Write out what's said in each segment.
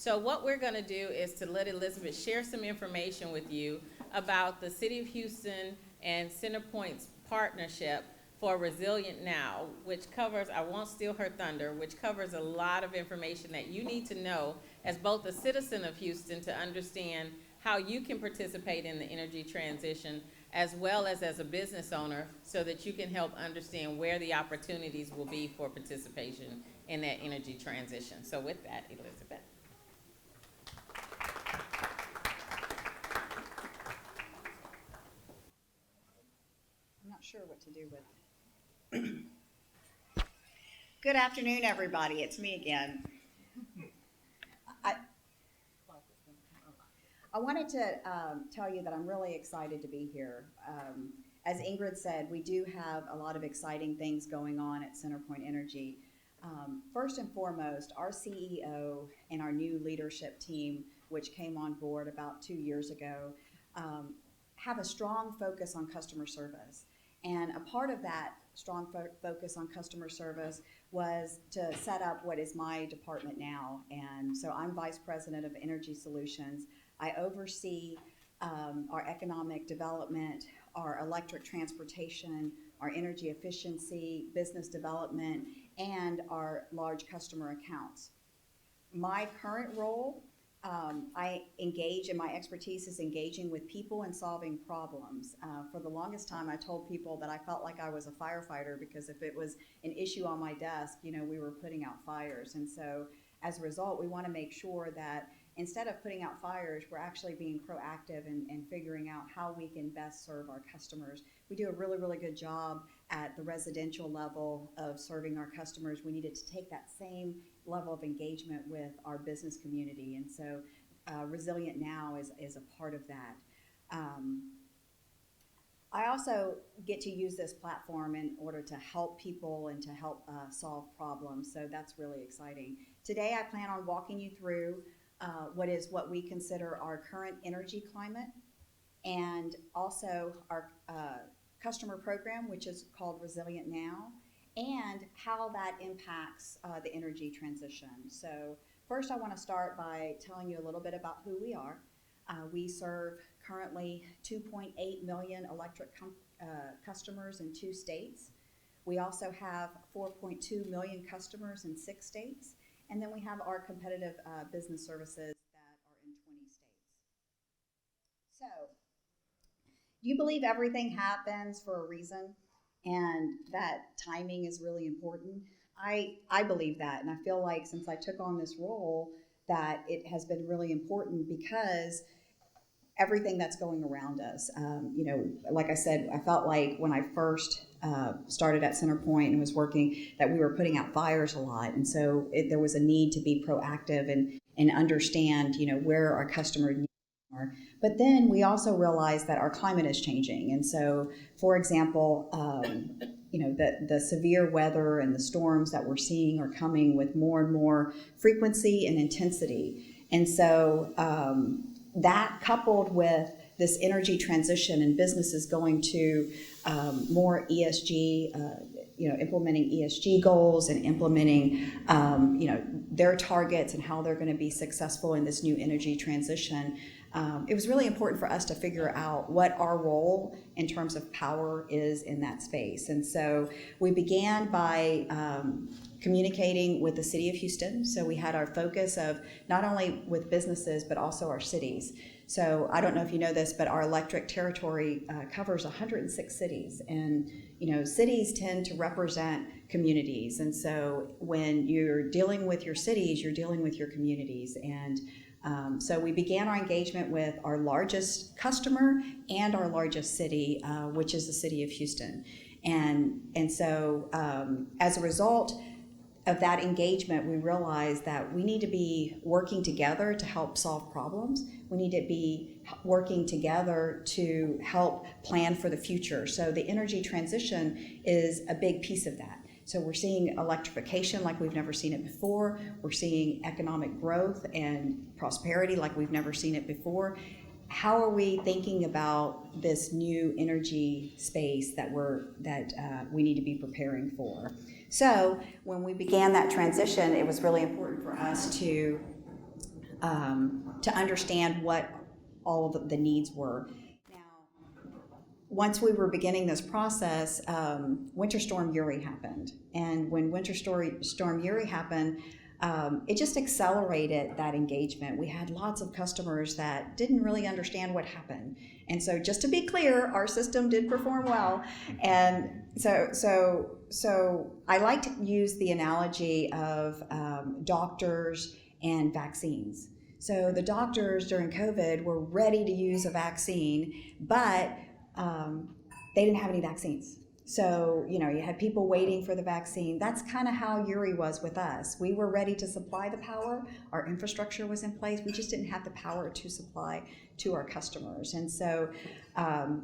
So what we're going to do is to let Elizabeth share some information with you about the City of Houston and CenterPoint's partnership for Resilient Now, which covers, I won't steal her thunder, which covers a lot of information that you need to know as both a citizen of Houston to understand how you can participate in the energy transition, as well as a business owner, so that you can help understand where the opportunities will be for participation in that energy transition. So with that, Elizabeth. I'm not sure what to do with it. Good afternoon, everybody. It's me again. I wanted to tell you that I'm really excited to be here. As Ingrid said, we do have a lot of exciting things going on at CenterPoint Energy. First and foremost, our CEO and our new leadership team, which came on board about 2 years ago, have a strong focus on customer service. And a part of that strong focus on customer service was to set up what is my department now. And so I'm Vice President of Energy Solutions. I oversee our economic development, our electric transportation, our energy efficiency, business development, and our large customer accounts. My current role, I engage, and my expertise is engaging with people and solving problems. For the longest time, I told people that I felt like I was a firefighter, because if it was an issue on my desk, we were putting out fires. And so as a result, we want to make sure that instead of putting out fires, we're actually being proactive and figuring out how we can best serve our customers. We do a really, really good job at the residential level of serving our customers. We needed to take that same level of engagement with our business community. And so Resilient Now is a part of that. I also get to use this platform in order to help people and to help solve problems. So that's really exciting. Today, I plan on walking you through what we consider our current energy climate, and also our customer program, which is called Resilient Now, and how that impacts the energy transition. So first, I want to start by telling you a little bit about who we are. We serve currently 2.8 million electric customers in 2 states. We also have 4.2 million customers in 6 states. And then we have our competitive business services that are in 20 states. So, do you believe everything happens for a reason and that timing is really important? I believe that, and I feel like since I took on this role that it has been really important, because everything that's going around us. Like I said, I felt like when I first started at CenterPoint and was working, that we were putting out fires a lot. And so there was a need to be proactive and understand, where our customer needs are. But then we also realized that our climate is changing. And so, for example, the severe weather and the storms that we're seeing are coming with more and more frequency and intensity. And so that, coupled with this energy transition and businesses going to more ESG, implementing ESG goals and implementing, their targets and how they're going to be successful in this new energy transition, it was really important for us to figure out what our role in terms of power is in that space. And so we began by communicating with the City of Houston. So we had our focus of not only with businesses, but also our cities. So I don't know if you know this, but our electric territory covers 106 cities. And, cities tend to represent communities. And so when you're dealing with your cities, you're dealing with your communities. And so we began our engagement with our largest customer and our largest city, which is the City of Houston. And so as a result of that engagement, we realized that we need to be working together to help solve problems. We need to be working together to help plan for the future. So the energy transition is a big piece of that. So we're seeing electrification like we've never seen it before. We're seeing economic growth and prosperity like we've never seen it before. How are we thinking about this new energy space that we need to be preparing for? So when we began that transition, it was really important for us to to understand what all of the needs were. Now, once we were beginning this process, Winter Storm Uri happened. And when Winter Storm Uri happened, it just accelerated that engagement. We had lots of customers that didn't really understand what happened. And so just to be clear, our system did perform well. And so I like to use the analogy of doctors and vaccines. So the doctors during COVID were ready to use a vaccine, but they didn't have any vaccines. So, you had people waiting for the vaccine. That's kind of how Uri was with us. We were ready to supply the power. Our infrastructure was in place. We just didn't have the power to supply to our customers. And so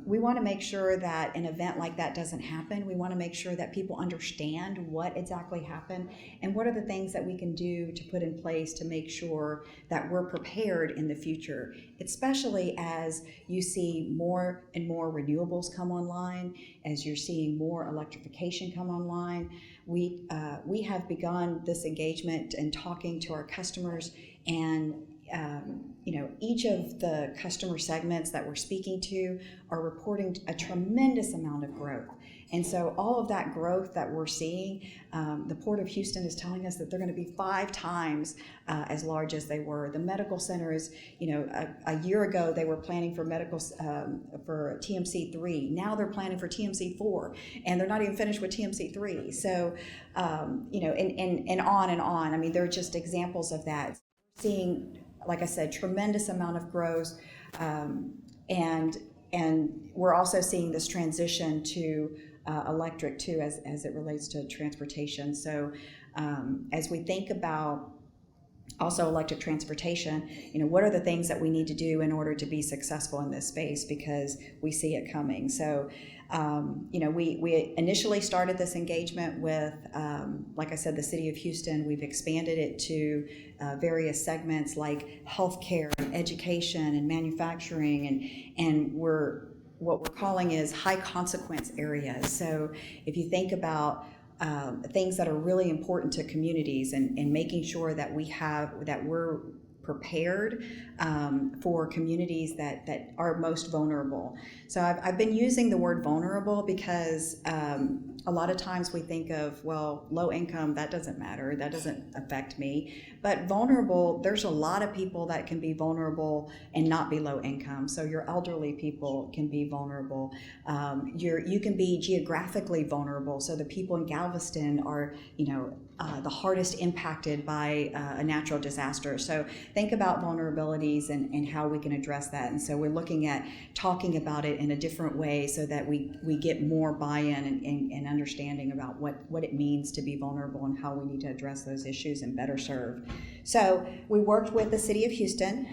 we want to make sure that an event like that doesn't happen. We want to make sure that people understand what exactly happened and what are the things that we can do to put in place to make sure that we're prepared in the future, especially as you see more and more renewables come online, as you're seeing more electrification come online. We have begun this engagement and talking to our customers, and each of the customer segments that we're speaking to are reporting a tremendous amount of growth. And so all of that growth that we're seeing, the Port of Houston is telling us that they're going to be 5 times as large as they were. The medical center is, a year ago they were planning for for TMC 3. Now they're planning for TMC 4, and they're not even finished with TMC 3. So, and on and on. I mean, they're just examples of that. Seeing, like I said, tremendous amount of growth, and we're also seeing this transition to electric too, as it relates to transportation. So as we think about also electric transportation, what are the things that we need to do in order to be successful in this space, because we see it coming. So we initially started this engagement with, like I said, the City of Houston. We've expanded it to various segments like healthcare and education and manufacturing, and what we're calling is high consequence areas. So if you think about things that are really important to communities, and making sure that we're prepared for communities that are most vulnerable. So I've been using the word vulnerable because a lot of times we think of, well, low income, that doesn't matter, that doesn't affect me. But vulnerable, there's a lot of people that can be vulnerable and not be low income. So your elderly people can be vulnerable. You can be geographically vulnerable. So the people in Galveston are, the hardest impacted by a natural disaster. So think about vulnerabilities and how we can address that. And so we're looking at talking about it in a different way so that we get more buy-in and understanding about what it means to be vulnerable and how we need to address those issues and better serve. So we worked with the City of Houston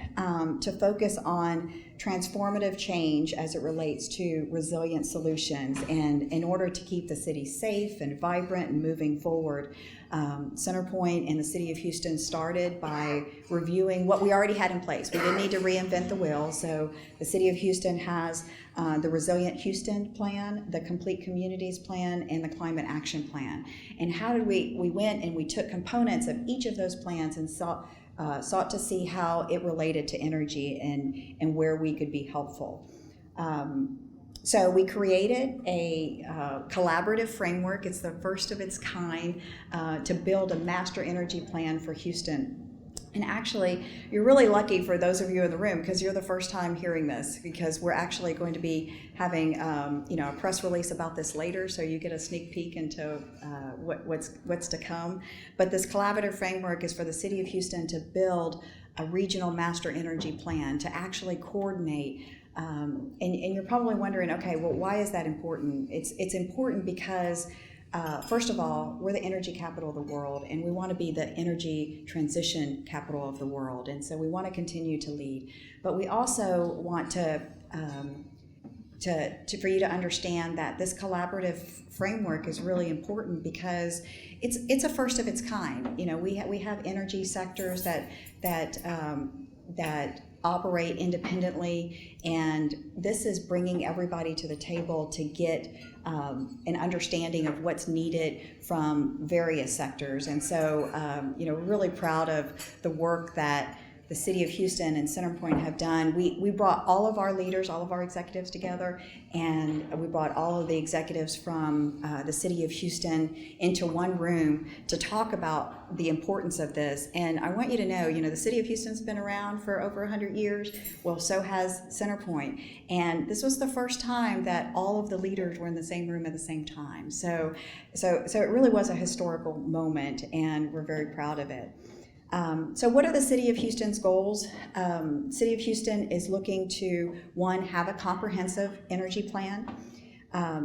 to focus on transformative change as it relates to resilient solutions, and in order to keep the city safe and vibrant and moving forward. Centerpoint and the City of Houston started by reviewing what we already had in place. We didn't need to reinvent the wheel. So the City of Houston has the Resilient Houston Plan, the Complete Communities Plan, and the Climate Action Plan. And how did we went and we took components of each of those plans and sought to see how it related to energy and where we could be helpful. So we created a collaborative framework. It's the first of its kind to build a master energy plan for Houston. And actually, you're really lucky for those of you in the room, because you're the first time hearing this, because we're actually going to be having a press release about this later, so you get a sneak peek into what's to come. But this collaborative framework is for the City of Houston to build a regional master energy plan to actually coordinate. And you're probably wondering, okay, well, why is that important? It's important because first of all, we're the energy capital of the world, and we want to be the energy transition capital of the world, and so we want to continue to lead. But we also want to for you to understand that this collaborative framework is really important because it's a first of its kind. We have energy sectors that operate independently, and this is bringing everybody to the table to get an understanding of what's needed from various sectors. And so, we're really proud of the work that the City of Houston and CenterPoint have done. We brought all of our leaders, all of our executives together, and we brought all of the executives from the City of Houston into one room to talk about the importance of this. And I want you to know, the City of Houston's been around for over 100 years. Well, so has CenterPoint. And this was the first time that all of the leaders were in the same room at the same time. So it really was a historical moment, and we're very proud of it. So what are the City of Houston's goals? City of Houston is looking to, one, have a comprehensive energy plan.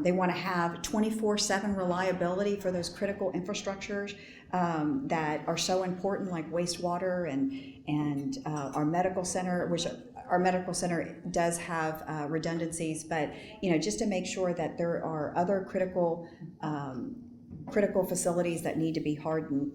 They want to have 24/7 reliability for those critical infrastructures that are so important, like wastewater and our medical center, which our medical center does have redundancies, but just to make sure that there are other critical facilities that need to be hardened.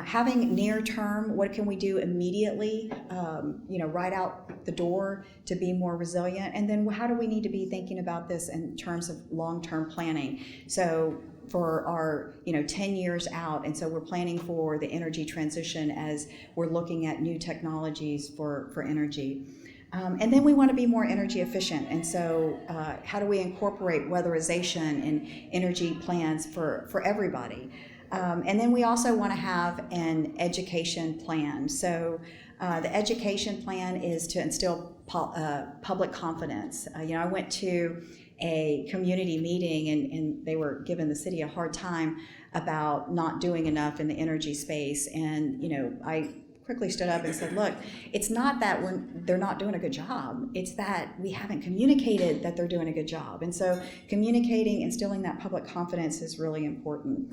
Having near term, what can we do immediately, right out the door to be more resilient? And then how do we need to be thinking about this in terms of long-term planning? So for our, 10 years out, and so we're planning for the energy transition as we're looking at new technologies for energy. And then we want to be more energy efficient. And so how do we incorporate weatherization in energy plans for everybody? And then we also want to have an education plan. So the education plan is to instill public confidence. I went to a community meeting and they were giving the city a hard time about not doing enough in the energy space. And, I quickly stood up and said, look, it's not that they're not doing a good job. It's that we haven't communicated that they're doing a good job. And so communicating, instilling that public confidence is really important.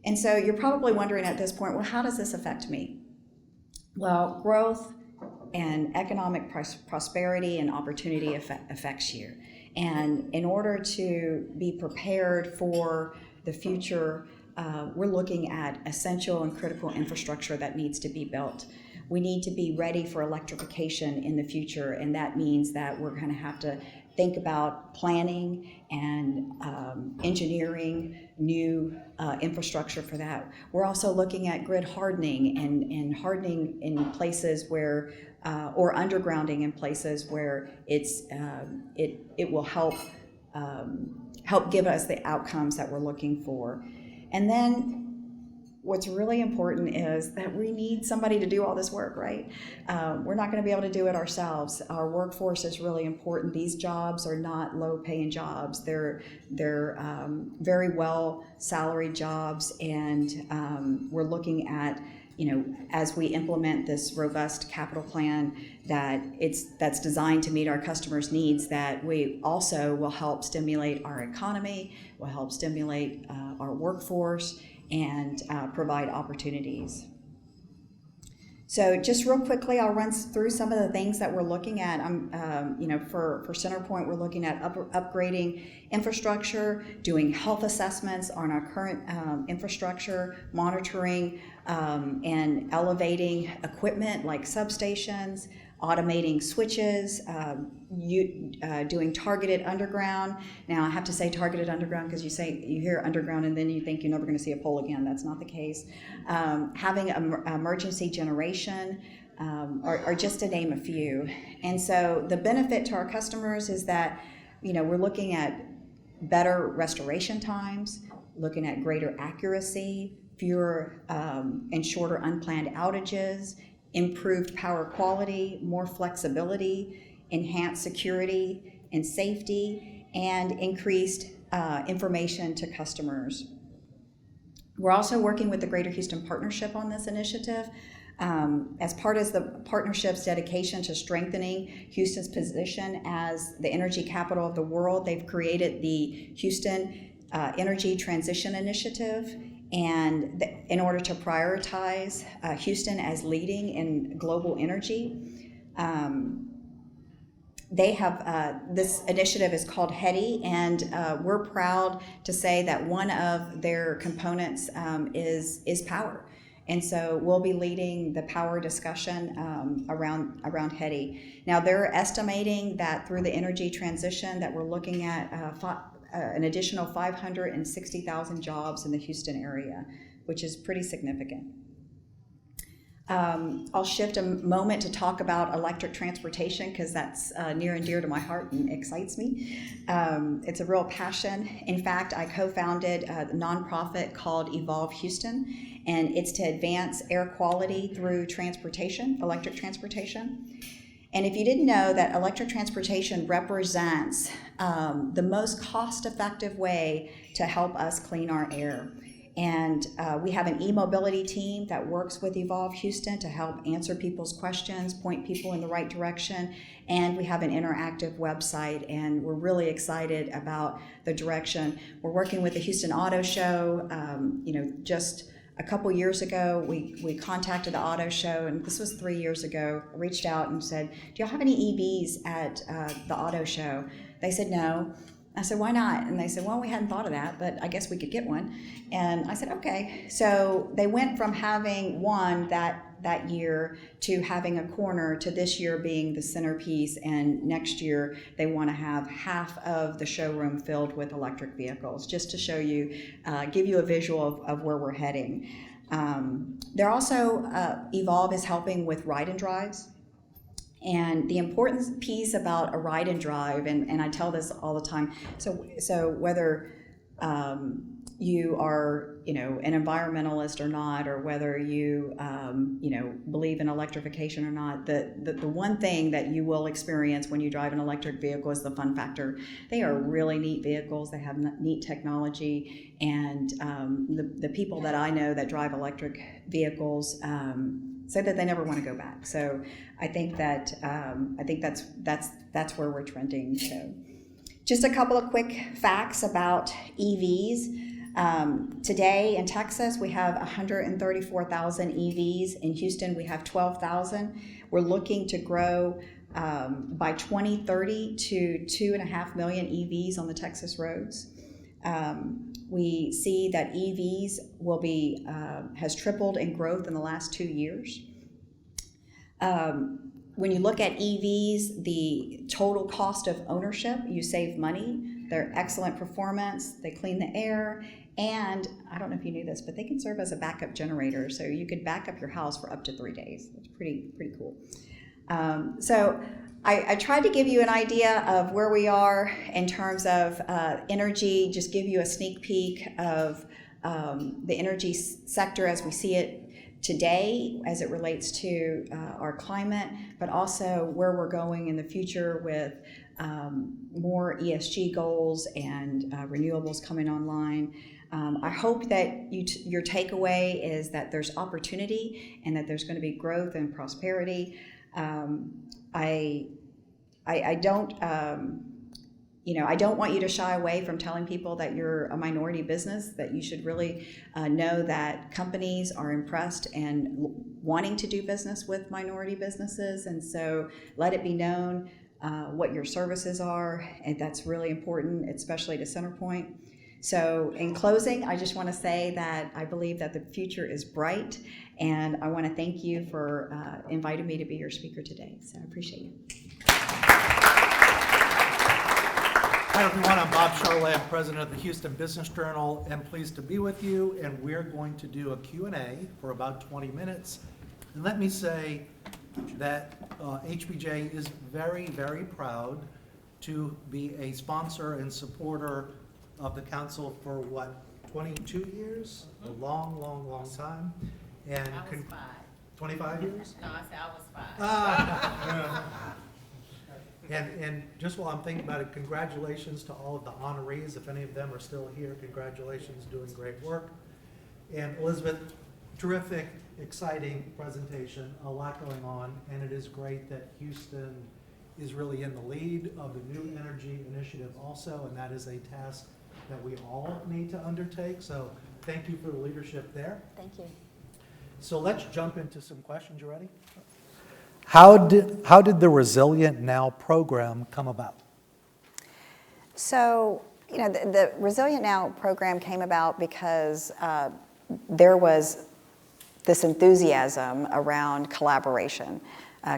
And so you're probably wondering at this point, well, how does this affect me? Well, growth and economic prosperity and opportunity affects you. And in order to be prepared for the future, we're looking at essential and critical infrastructure that needs to be built. We need to be ready for electrification in the future, and that means that we're going to have to think about planning and engineering new infrastructure for that. We're also looking at grid hardening and hardening in places where, or undergrounding in places where it will help give us the outcomes that we're looking for. And then what's really important is that we need somebody to do all this work, right? We're not going to be able to do it ourselves. Our workforce is really important. These jobs are not low-paying jobs. They're very well salaried jobs, and we're looking at, as we implement this robust capital plan that's designed to meet our customers' needs, that we also will help stimulate our economy, will help stimulate our workforce, and provide opportunities. So just real quickly, I'll run through some of the things that we're looking at. For CenterPoint, we're looking at upgrading infrastructure, doing health assessments on our current infrastructure, monitoring and elevating equipment like substations, automating switches, doing targeted underground. Now I have to say targeted underground because you hear underground and then you think you're never going to see a pole again. That's not the case. Having emergency generation are just to name a few. And so the benefit to our customers is that we're looking at better restoration times, looking at greater accuracy, fewer and shorter unplanned outages, improved power quality, more flexibility, enhanced security and safety, and increased information to customers. We're also working with the Greater Houston Partnership on this initiative. As part of the partnership's dedication to strengthening Houston's position as the energy capital of the world, they've created the Houston Energy Transition Initiative. And in order to prioritize Houston as leading in global energy, they have this initiative is called HEDI, and we're proud to say that one of their components is power. And so we'll be leading the power discussion around HEDI. Now they're estimating that through the energy transition that we're looking at an additional 560,000 jobs in the Houston area, which is pretty significant. I'll shift a moment to talk about electric transportation because that's near and dear to my heart and excites me. It's a real passion. In fact, I co-founded a nonprofit called Evolve Houston, and it's to advance air quality through transportation, electric transportation. And if you didn't know that electric transportation represents the most cost-effective way to help us clean our air. And we have an e-mobility team that works with Evolve Houston to help answer people's questions, point people in the right direction. And we have an interactive website, and we're really excited about the direction. We're working with the Houston Auto Show. Just a couple years ago, we contacted the auto show, and this was 3 years ago. I reached out and said, do y'all have any EVs at the auto show? They said no. I said, why not? And they said, well, we hadn't thought of that, but I guess we could get one. And I said, okay. So they went from having one that year to having a corner to this year being the centerpiece. And next year, they want to have half of the showroom filled with electric vehicles, just to show you, give you a visual of where we're heading. They're also, Evolve is helping with ride and drives. And the important piece about a ride and drive, and I tell this all the time, so whether you are, an environmentalist or not, or whether you, believe in electrification or not, the one thing that you will experience when you drive an electric vehicle is the fun factor. They are really neat vehicles. They have neat technology, and the people that I know that drive electric vehicles say that they never want to go back. So I think that's where we're trending. So just a couple of quick facts about EVs. Today in Texas, we have 134,000 EVs. In Houston, we have 12,000. We're looking to grow by 2030 to 2.5 million EVs on the Texas roads. We see that EVs will be has tripled in growth in the last 2 years. When you look at EVs, the total cost of ownership, you save money. They're excellent performance. They clean the air. And I don't know if you knew this, but they can serve as a backup generator. So you could back up your house for up to 3 days. That's pretty cool. So I tried to give you an idea of where we are in terms of energy, just give you a sneak peek of the energy sector as we see it today as it relates to our climate, but also where we're going in the future with more ESG goals and renewables coming online. I hope that your takeaway is that there's opportunity and that there's going to be growth and prosperity. I don't want you to shy away from telling people that you're a minority business, that you should really know that companies are impressed and wanting to do business with minority businesses. And so let it be known what your services are, and that's really important, especially to CenterPoint. So in closing, I just want to say that I believe that the future is bright, and I want to thank you for inviting me to be your speaker today. So I appreciate you. Hi everyone, I'm Bob Charlet, I'm president of the Houston Business Journal, and pleased to be with you, and we're going to do a Q&A for about 20 minutes. And let me say that HBJ is very, very proud to be a sponsor and supporter of the council for 22 years? A long, long, long time. And I was 5. 25 years? No, I said I was 5. And just while I'm thinking about it, congratulations to all of the honorees. If any of them are still here, congratulations, doing great work. And Elizabeth, terrific, exciting presentation, a lot going on, and it is great that Houston is really in the lead of the new energy initiative also, and that is a task that we all need to undertake. So thank you for the leadership there. Thank you. So let's jump into some questions. You ready? How did the Resilient Now program come about? So, the Resilient Now program came about because there was this enthusiasm around collaboration.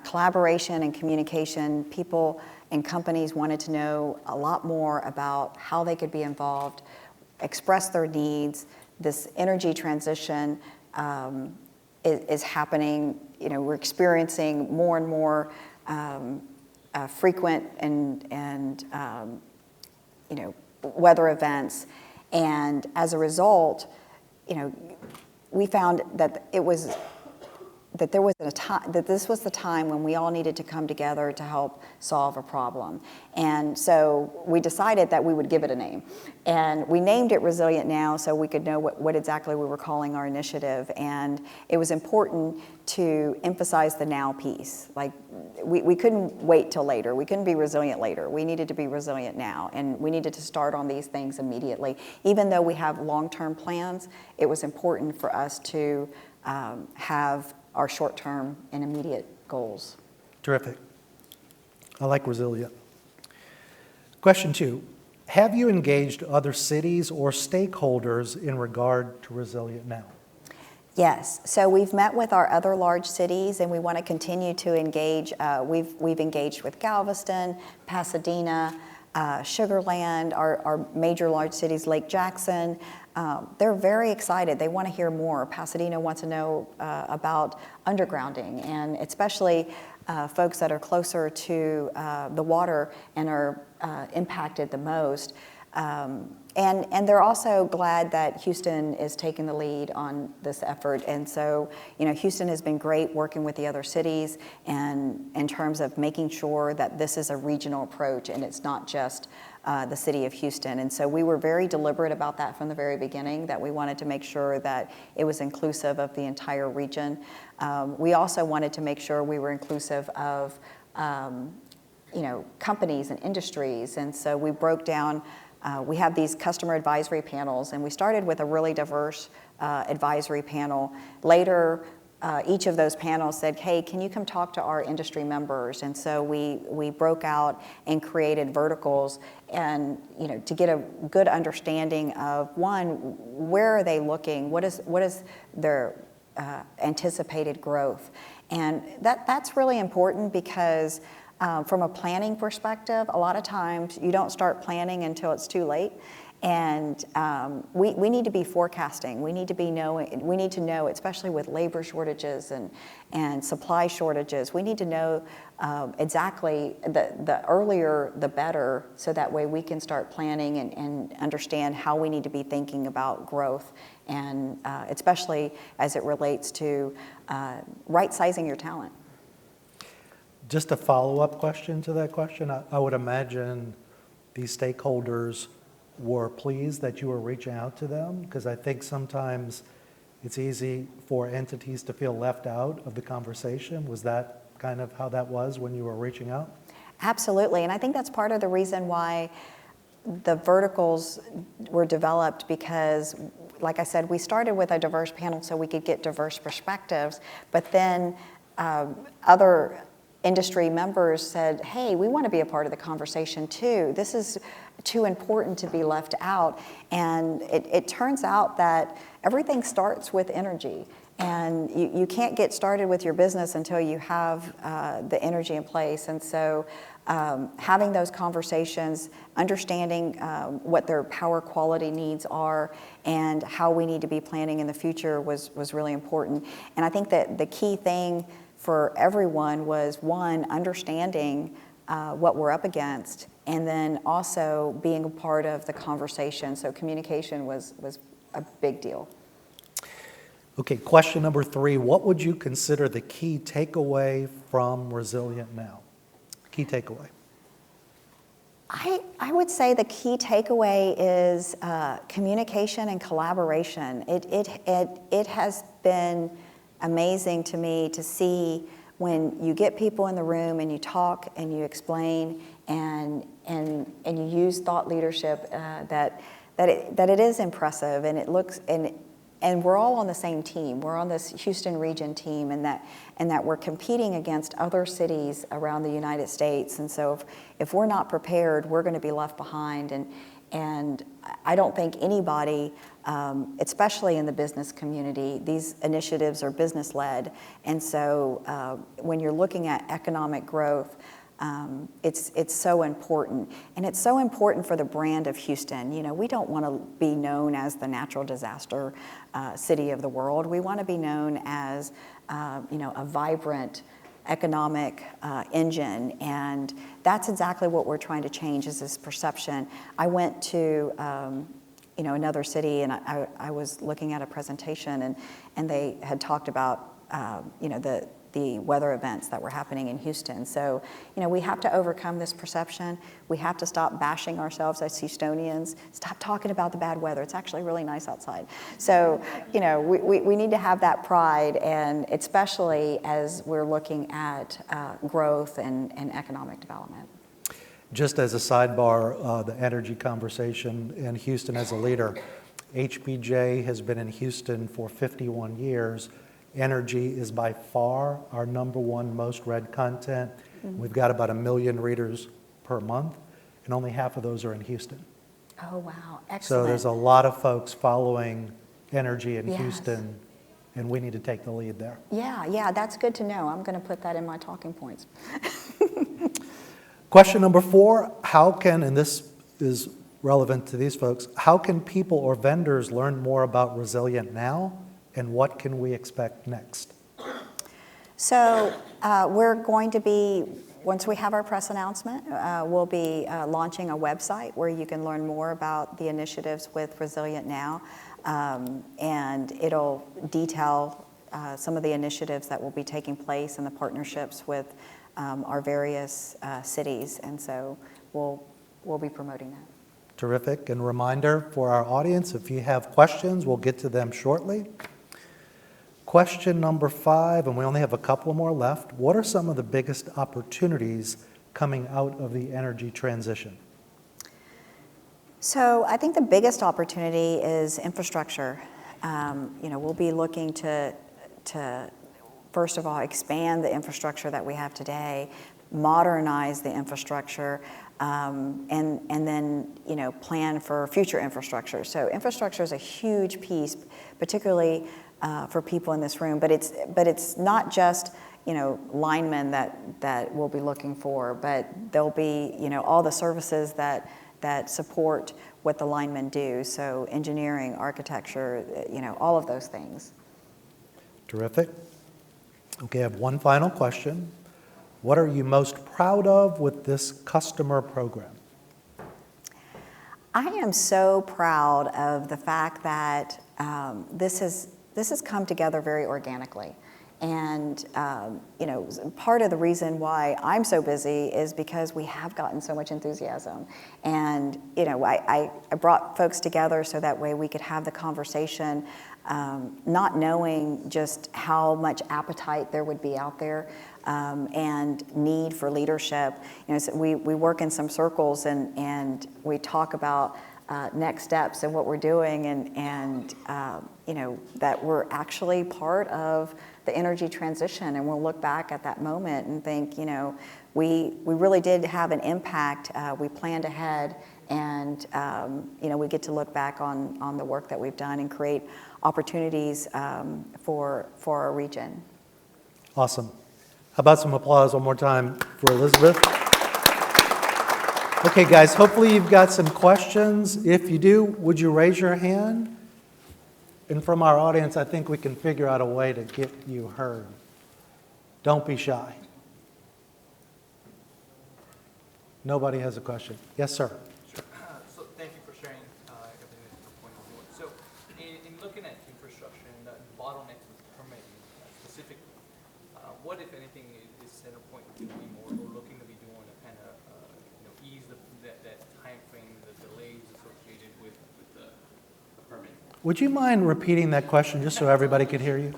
Collaboration and communication. People and companies wanted to know a lot more about how they could be involved, express their needs, this energy transition. is happening. You know, we're experiencing more and more frequent and you know, weather events, and as a result, you know, we found that there was a time that this was the time when we all needed to come together to help solve a problem. And so we decided that we would give it a name. And we named it Resilient Now so we could know what exactly we were calling our initiative. And it was important to emphasize the now piece. Like, we couldn't wait till later. We couldn't be resilient later. We needed to be resilient now. And we needed to start on these things immediately. Even though we have long-term plans, it was important for us to have our short-term and immediate goals. Terrific. I like resilient. Question 2, have you engaged other cities or stakeholders in regard to Resilient Now? Yes, so we've met with our other large cities, and we want to continue to engage. We've engaged with Galveston, Pasadena, Sugar Land, our major large cities, Lake Jackson. They're very excited. They want to hear more. Pasadena wants to know about undergrounding, and especially folks that are closer to the water and are impacted the most. And they're also glad that Houston is taking the lead on this effort. And so, you know, Houston has been great working with the other cities and in terms of making sure that this is a regional approach and it's not just the city of Houston. And so we were very deliberate about that from the very beginning, that we wanted to make sure that it was inclusive of the entire region. We also wanted to make sure we were inclusive of, you know, companies and industries. And so we broke down, we have these customer advisory panels, and we started with a really diverse advisory panel. Later, each of those panels said, hey, can you come talk to our industry members? And so we broke out and created verticals, and, you know, to get a good understanding of, one, where are they looking? What is their anticipated growth? And that's really important because from a planning perspective, a lot of times you don't start planning until it's too late. And we need to be forecasting. We need to know, especially with labor shortages and supply shortages, we need to know exactly the earlier the better, so that way we can start planning and understand how we need to be thinking about growth, and especially as it relates to right-sizing your talent. Just a follow-up question to that question. I would imagine these stakeholders were pleased that you were reaching out to them, because I think sometimes it's easy for entities to feel left out of the conversation. Was that kind of how that was when you were reaching out? Absolutely, and I think that's part of the reason why the verticals were developed, because, like I said, we started with a diverse panel so we could get diverse perspectives, but then other industry members said, hey, we want to be a part of the conversation too. This is too important to be left out. And it turns out that everything starts with energy. And you can't get started with your business until you have the energy in place. And so having those conversations, understanding what their power quality needs are and how we need to be planning in the future was really important. And I think that the key thing for everyone was, one, understanding what we're up against, and then also being a part of the conversation. So communication was a big deal. Okay, question number 3. What would you consider the key takeaway from Resilient Now? Key takeaway. I would say the key takeaway is communication and collaboration. It has been amazing to me to see when you get people in the room and you talk and you explain and you use thought leadership, that it is impressive, and it looks, and we're all on the same team. We're on this Houston region team, and that we're competing against other cities around the United States. And so if we're not prepared, we're going to be left behind. And I don't think anybody, especially in the business community, these initiatives are business-led. And so when you're looking at economic growth, It's so important, and it's so important for the brand of Houston. You know, we don't want to be known as the natural disaster city of the world. We want to be known as you know, a vibrant economic engine, and that's exactly what we're trying to change, is this perception. I went to you know, another city, and I was looking at a presentation, and they had talked about you know, the weather events that were happening in Houston. So, you know, we have to overcome this perception. We have to stop bashing ourselves as Houstonians. Stop talking about the bad weather. It's actually really nice outside. So, you know, we need to have that pride, and especially as we're looking at growth and economic development. Just as a sidebar, the energy conversation in Houston as a leader, HBJ has been in Houston for 51 years. Energy is by far our #1 most read content. Mm-hmm. We've got about 1 million readers per month, and only half of those are in Houston. Oh, wow. Excellent. So there's a lot of folks following energy in Yes. Houston, and we need to take the lead there. Yeah, that's good to know. I'm going to put that in my talking points. Question number 4, how can, and this is relevant to these folks, how can people or vendors learn more about Resilient now, and what can we expect next? So we're going to be, once we have our press announcement, we'll be launching a website where you can learn more about the initiatives with Resilient Now, and it'll detail some of the initiatives that will be taking place and the partnerships with our various cities, and so we'll be promoting that. Terrific. And reminder for our audience, if you have questions, we'll get to them shortly. Question number 5, and we only have a couple more left. What are some of the biggest opportunities coming out of the energy transition? So I think the biggest opportunity is infrastructure. You know, we'll be looking to first of all expand the infrastructure that we have today, modernize the infrastructure, and then, you know, plan for future infrastructure. So infrastructure is a huge piece, particularly for people in this room, but it's not just, you know, linemen that we'll be looking for, but there'll be, you know, all the services that support what the linemen do. So engineering, architecture, you know, all of those things. Terrific. Okay, I have one final question. What are you most proud of with this customer program? I am so proud of the fact that this has come together very organically. And, you know, part of the reason why I'm so busy is because we have gotten so much enthusiasm. And, you know, I brought folks together so that way we could have the conversation, not knowing just how much appetite there would be out there, and need for leadership. You know, so we work in some circles, and we talk about next steps and what we're doing, and you know, that we're actually part of the energy transition, and we'll look back at that moment and think, you know, we really did have an impact. We planned ahead, and you know, we get to look back on the work that we've done and create opportunities for our region. Awesome. How about some applause one more time for Elizabeth? Okay, guys, hopefully you've got some questions. If you do, would you raise your hand? And from our audience, I think we can figure out a way to get you heard. Don't be shy. Nobody has a question. Yes, sir. Sure. So thank you for sharing everything that you're pointing forward. So in looking at infrastructure and the bottlenecks with permitting specifically, what, if anything, is Centerpoint doing or looking to be doing to kind of you know, ease that time frame, the delays associated with the permitting? Would you mind repeating that question just so everybody could hear you?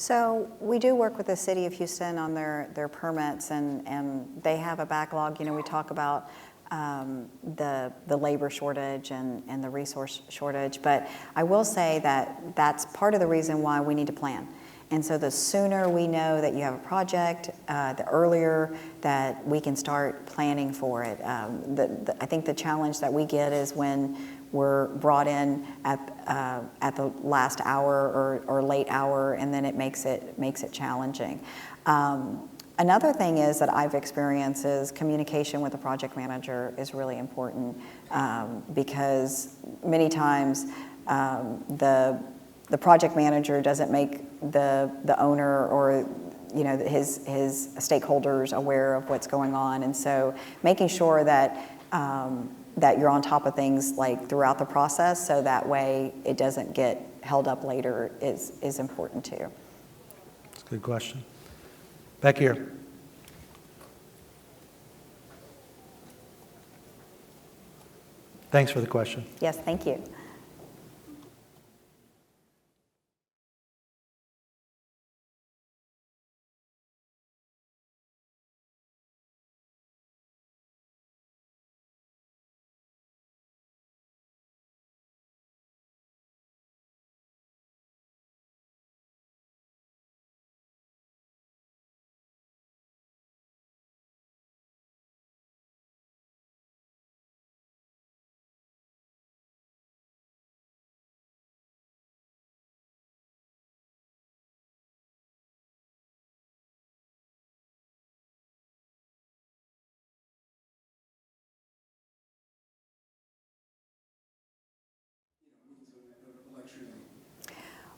So we do work with the city of Houston on their permits, and they have a backlog. You know, we talk about the labor shortage and the resource shortage, but I will say that that's part of the reason why we need to plan. And so the sooner we know that you have a project, the earlier that we can start planning for it. I think the challenge that we get is when we're brought in at the last hour or late hour, and then it makes it challenging. Another thing is that I've experienced is communication with the project manager is really important, because many times the project manager doesn't make the owner or his stakeholders aware of what's going on, and so making sure that that you're on top of things like throughout the process, so that way it doesn't get held up later is important too. That's a good question. Back here. Thanks for the question. Yes, thank you.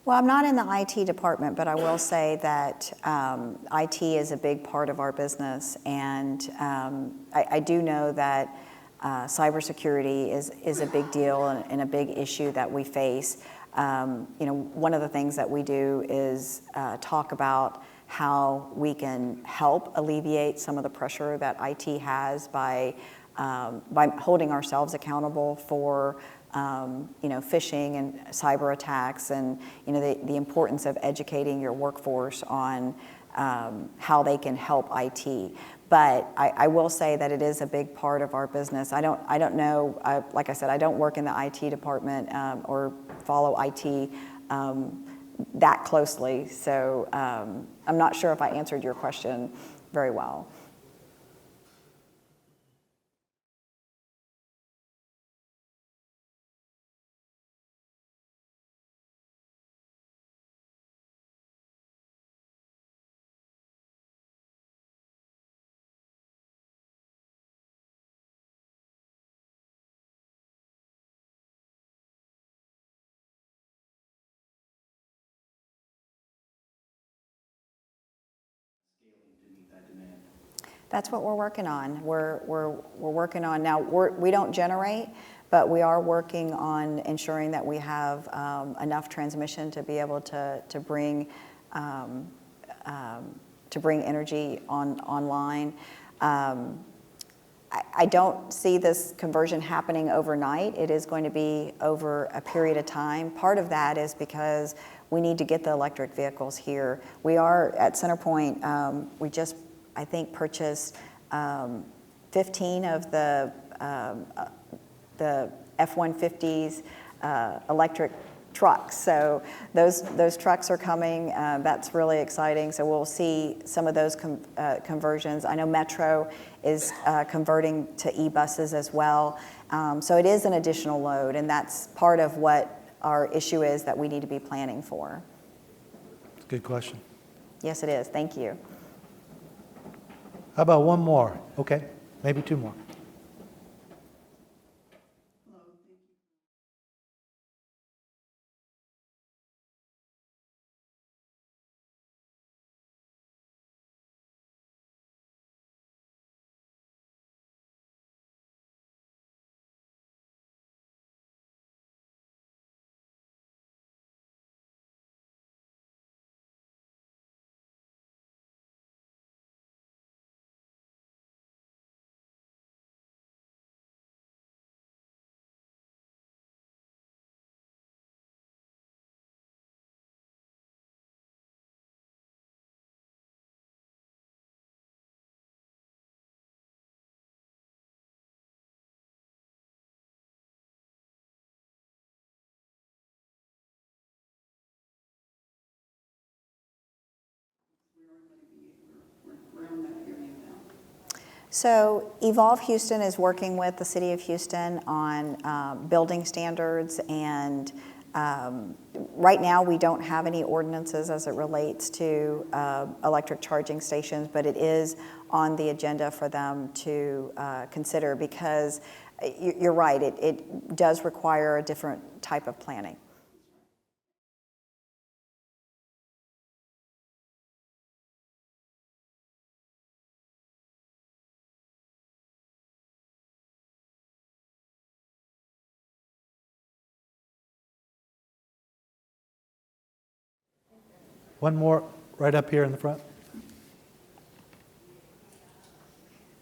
Well, I'm not in the IT department, but I will say that IT is a big part of our business, and I do know that cybersecurity is a big deal and a big issue that we face. One of the things that we do is talk about how we can help alleviate some of the pressure that IT has by holding ourselves accountable for phishing and cyber attacks, and the importance of educating your workforce on how they can help IT. But I will say that it is a big part of our business. I don't know. Like I said, I don't work in the IT department or follow IT that closely, so I'm not sure if I answered your question very well. That's what we're working on. We're working on now. We don't generate, but we are working on ensuring that we have enough transmission to be able to bring energy online. I don't see this conversion happening overnight. It is going to be over a period of time. Part of that is because we need to get the electric vehicles here. We are at Centerpoint. We just, I think, purchased 15 of the F-150s electric trucks. So those trucks are coming. That's really exciting. So we'll see some of those conversions. I know Metro is converting to e-buses as well. So it is an additional load, and that's part of what our issue is that we need to be planning for. Good question. Yes, it is. Thank you. How about one more? Okay, maybe two more. we're in that area now. So Evolve Houston is working with the City of Houston on building standards, and right now we don't have any ordinances as it relates to electric charging stations, but it is on the agenda for them to consider, because you're right, it does require a different type of planning. One more right up here in the front.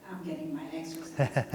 I'm getting my exercise.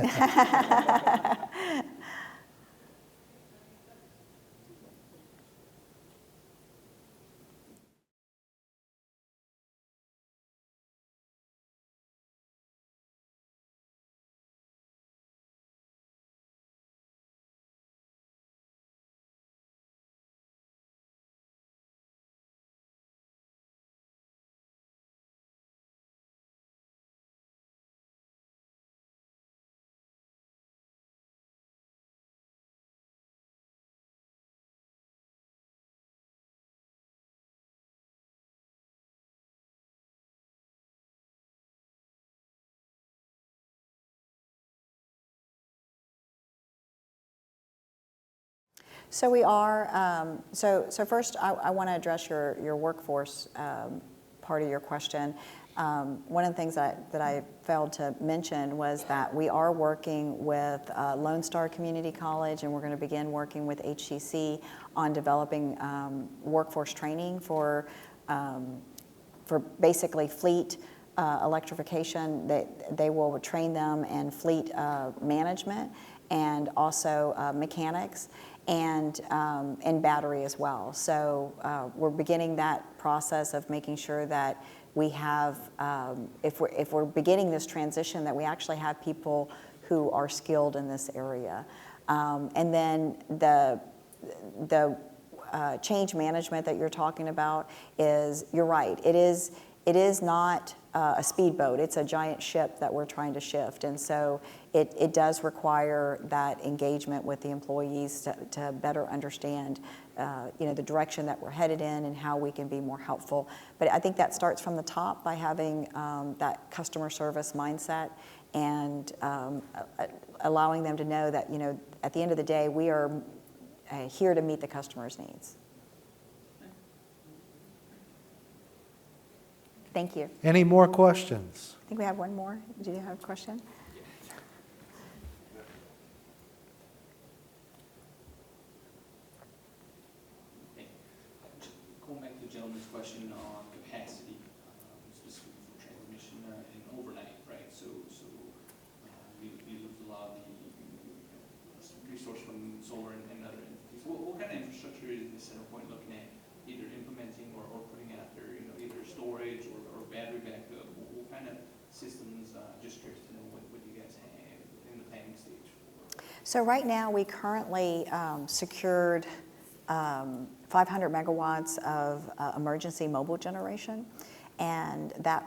So we are, so first I want to address your workforce part of your question. One of the things that I failed to mention was that we are working with Lone Star Community College, and we're going to begin working with HCC on developing workforce training for basically fleet electrification. They will train them in fleet management, and also mechanics, and battery as well. So we're beginning that process of making sure that we have, if we're beginning this transition, that we actually have people who are skilled in this area. And then the change management that you're talking about is, you're right, it is not a speedboat. It's a giant ship that we're trying to shift, and so it does require that engagement with the employees to better understand, the direction that we're headed in and how we can be more helpful. But I think that starts from the top by having that customer service mindset, and allowing them to know that, at the end of the day, we are here to meet the customer's needs. Thank you. Any more questions? I think we have one more. Do you have a question? Going back to the gentleman's question on capacity, specifically for transmission and overnight, right? So we lose a lot of the resource from solar and other entities. What kind of infrastructure is the CenterPoint looking at, either implementing or putting out there, either storage or battery backup? What kind of systems, just curious to know what you guys have in the planning stage for? So right now, we currently secured 500 megawatts of emergency mobile generation. And that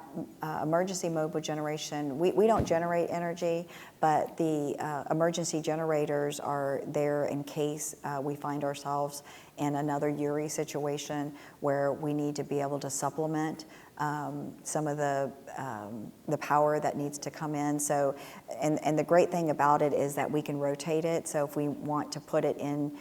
emergency mobile generation, we don't generate energy, but the emergency generators are there in case we find ourselves in another Uri situation where we need to be able to supplement some of the power that needs to come in. So, and the great thing about it is that we can rotate it. So if we want to put it in,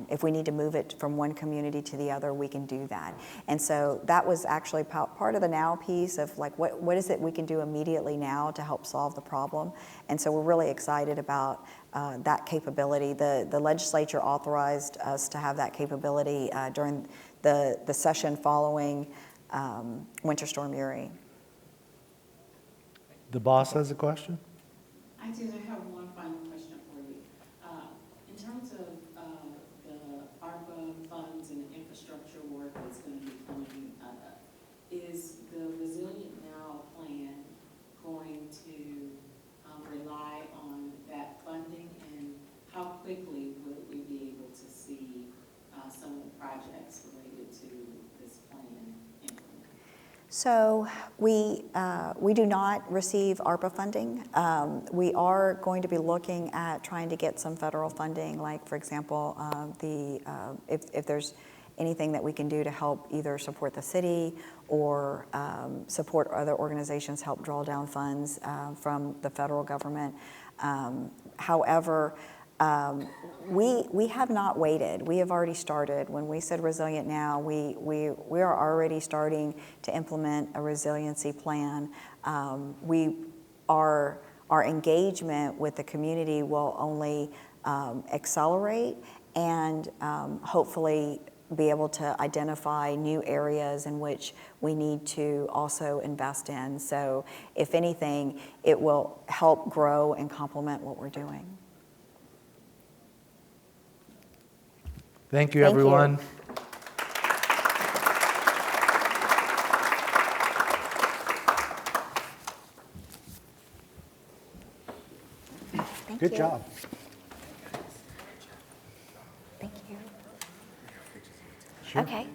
if we need to move it from one community to the other, we can do that. And so that was actually part of the now piece of like, what is it we can do immediately now to help solve the problem? And so we're really excited about that capability. The legislature authorized us to have that capability during the session following Winter Storm Uri. The boss has a question? I just have one final question for you. In terms of the ARPA funds and infrastructure work that's going to be coming, is the Resilient Now plan going to rely on that funding, and how quickly will we be able to see some of the projects related to this plan implemented? So we do not receive ARPA funding. We are going to be looking at trying to get some federal funding, like for example, if there's anything that we can do to help either support the city or support other organizations, help draw down funds from the federal government. However, we have not waited. We have already started. When we said Resilient Now, we are already starting to implement a resiliency plan. Our engagement with the community will only accelerate and hopefully be able to identify new areas in which we need to also invest in. So if anything, it will help grow and complement what we're doing. Thank you, Thank you. everyone. Thank Good you. job. Thank you. Sure. Okay.